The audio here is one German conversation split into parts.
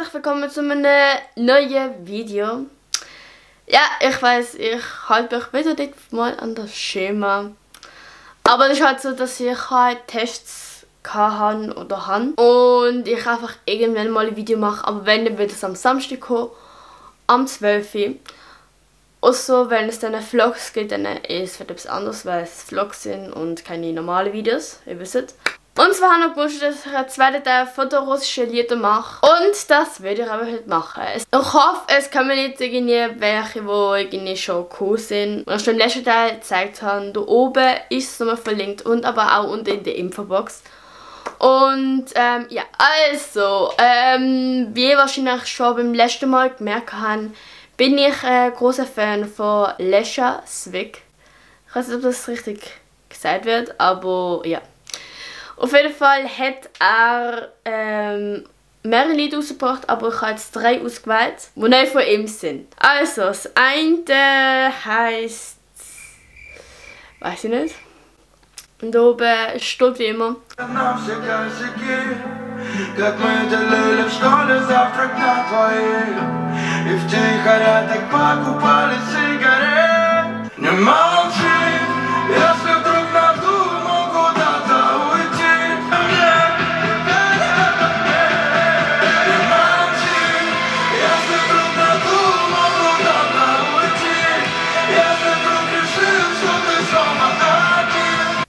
herzlich willkommen zu einem neuen Video. Ja, ich weiß, ich halte mich wieder nicht mal an das Schema. Aber es ist halt so, dass ich halt Tests hatte oder habe. Und ich einfach irgendwann mal ein Video mache. Aber wenn, dann wird es am Samstag kommen, am 12 Uhr. Also, wenn es dann Vlogs gibt, dann ist es etwas anderes, weil es Vlogs sind und keine normalen Videos, ihr wisst. Und zwar habe ich gewusst, dass ich einen zweiten Teil von den russischen Liedern mache. Und das werde ich aber heute machen. Ich hoffe, es kommen nicht irgendwie welche, die irgendwie schon cool sind. Und schon im letzten Teil gezeigt habe, da oben ist es nochmal verlinkt und aber auch unten in der Infobox. Und ja, also, wie ihr wahrscheinlich schon beim letzten Mal gemerkt habt, bin ich ein großer Fan von Lesha Svik. Ich weiß nicht, ob das richtig gesagt wird, aber ja. Auf jeden Fall hat er mehrere Lieder rausgebracht, aber ich habe jetzt 3 ausgewählt, die nicht von ihm sind. Also, das eine heisst... weiß ich nicht. Und oben steht wie immer.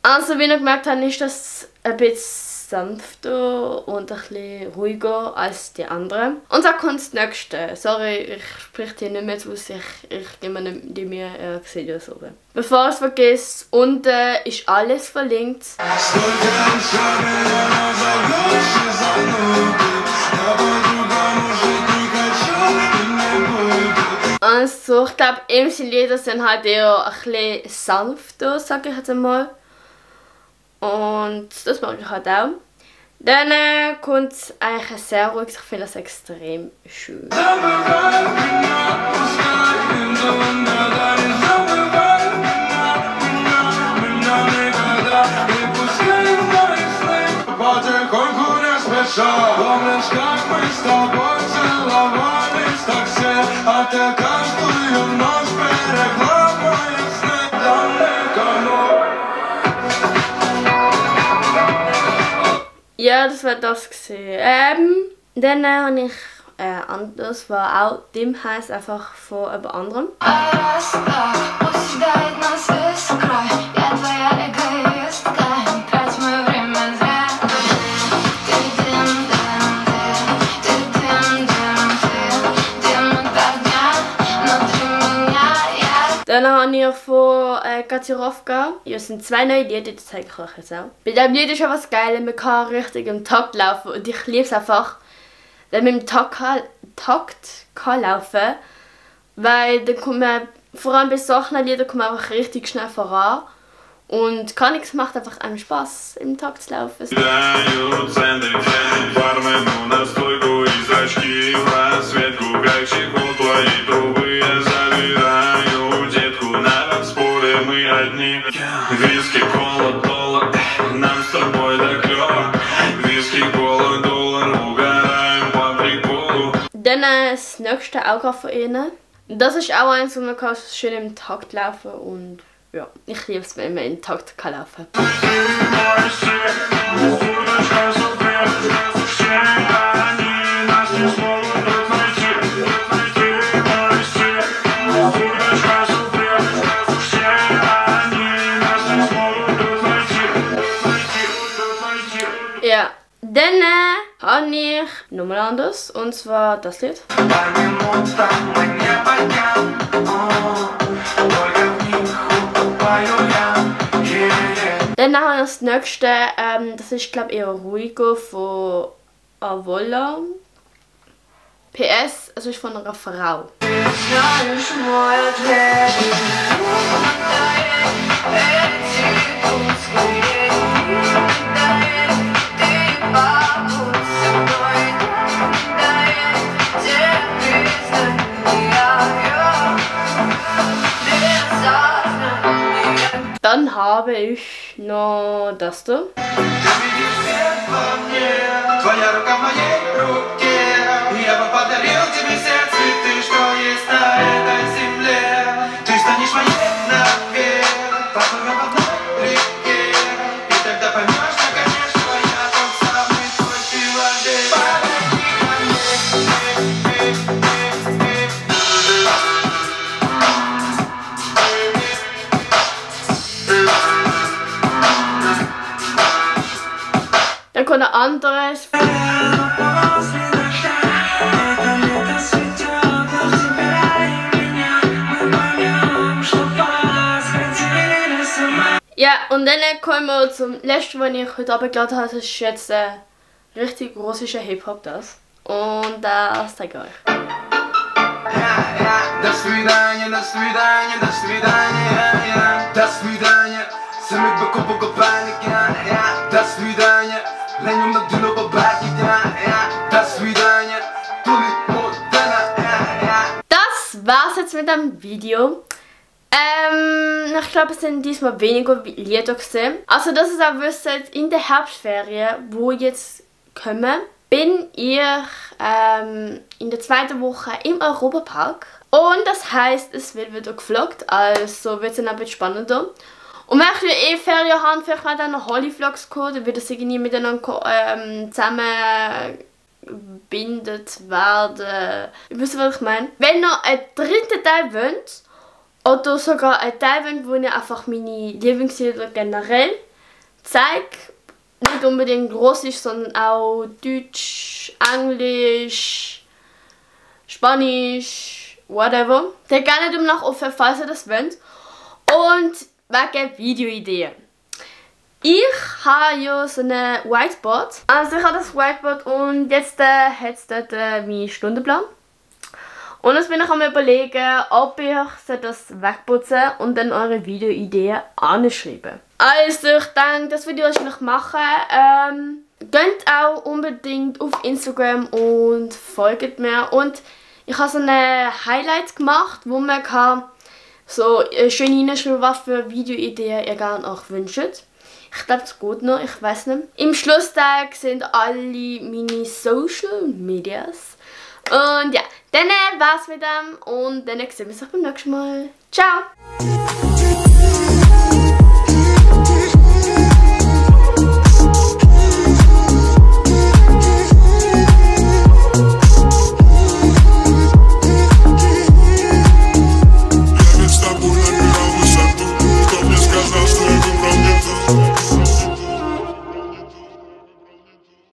Also wie ihr gemerkt habt, ist das ein bisschen sanfter und ein bisschen ruhiger als die anderen. Und dann kommt das nächste. Sorry, ich spreche hier nicht mehr aus, ich gebe mir die mir seht ihr so. Bevor ich es vergesse, unten ist alles verlinkt. Also ich glaube, ihm sind Lieder sind halt eher ein bisschen sanfter, sage ich jetzt einmal. Und das mache ich halt auch. Dann kommt eigentlich sehr ruhig, ich finde das extrem schön. Ja, das war das gesehen. Dann habe ich anders, war auch Dim heißt einfach von jemand anderem. Dann habe ich von Katsirovka. Ja, es sind 2 neue Lieder, das zeige ich euch jetzt auch. Bei diesem Lied ist einfach was Geiles, man kann richtig im Takt laufen. Und ich liebe es einfach, wenn man im Takt kann laufen. Weil dann kommt man, vor allem bei solchen Liedern, kommt man einfach richtig schnell voran. Und gar nichts macht einfach einem Spaß, im Takt zu laufen. Виски, кола, доллар, нам с тобой так клёво. Виски, кола, доллар, угораем по приколу. Dann das nächste auch gerade von ihnen. Das ist auch eins, wo man kann schön im Takt laufen und ja, ich liebe es, wenn man im Takt kann laufen. Ja, dann habe ich nochmal anders, und zwar das Lied. Dann habe ich das nächste, das ist glaube ich eher ruhiger, von Avola. PS, es ist von einer Frau. Dann habe ich noch das da. von einem anderen. Ja, und dann kommen wir zum letzten, was ich heute abgeladen habe. Das ist jetzt richtig russischer Hip-Hop, das. Und das zeige ich euch. До свидания, до свидания, до свидания, до свидания. Самих баку паники, до свидания. Леню на дуло бабаки, до свидания. Das war's jetzt mit dem Video. Ich glaube, es sind diesmal weniger Lieder gesehen. Also, dass ihr auch wisst, in der Herbstferien, wo jetzt kommen, bin ich in der zweiten Woche im Europapark. Und das heisst, es wird wieder gevloggt, also wird es dann ein bisschen spannender. Und wenn ich Ferien habe, vielleicht mal dann noch Holy-Vlogs kommen, dann wird das irgendwie miteinander zusammengebindet werden. Ihr wisst, was ich meine. Wenn ihr einen dritten Teil wollt, oder sogar einen Teil wollt, wo ich einfach meine Lieblingslieder generell zeige, nicht unbedingt Russisch, sondern auch Deutsch, Englisch, Spanisch, whatever. Dann gerne Daumen nach offen, falls ihr das wollt. Und wegen Videoideen. Ich habe ja so ein Whiteboard. Also ich habe das Whiteboard und jetzt hat es dort meinen Stundenplan. Und jetzt bin ich am Überlegen, ob ich das wegputzen und dann eure Videoideen anschreiben. Also ich denke, das würde ich wahrscheinlich machen. Geht auch unbedingt auf Instagram und folgt mir. Und ich habe so eine Highlight gemacht, wo man kann so schön hineinschreiben, was für Videoideen ihr gerne auch wünscht. Ich glaube, es geht noch, ich weiß nicht. Im Schlusstag sind alle meine Social Medias. Und ja, dann war's mit dem und dann sehen wir uns beim nächsten Mal. Ciao!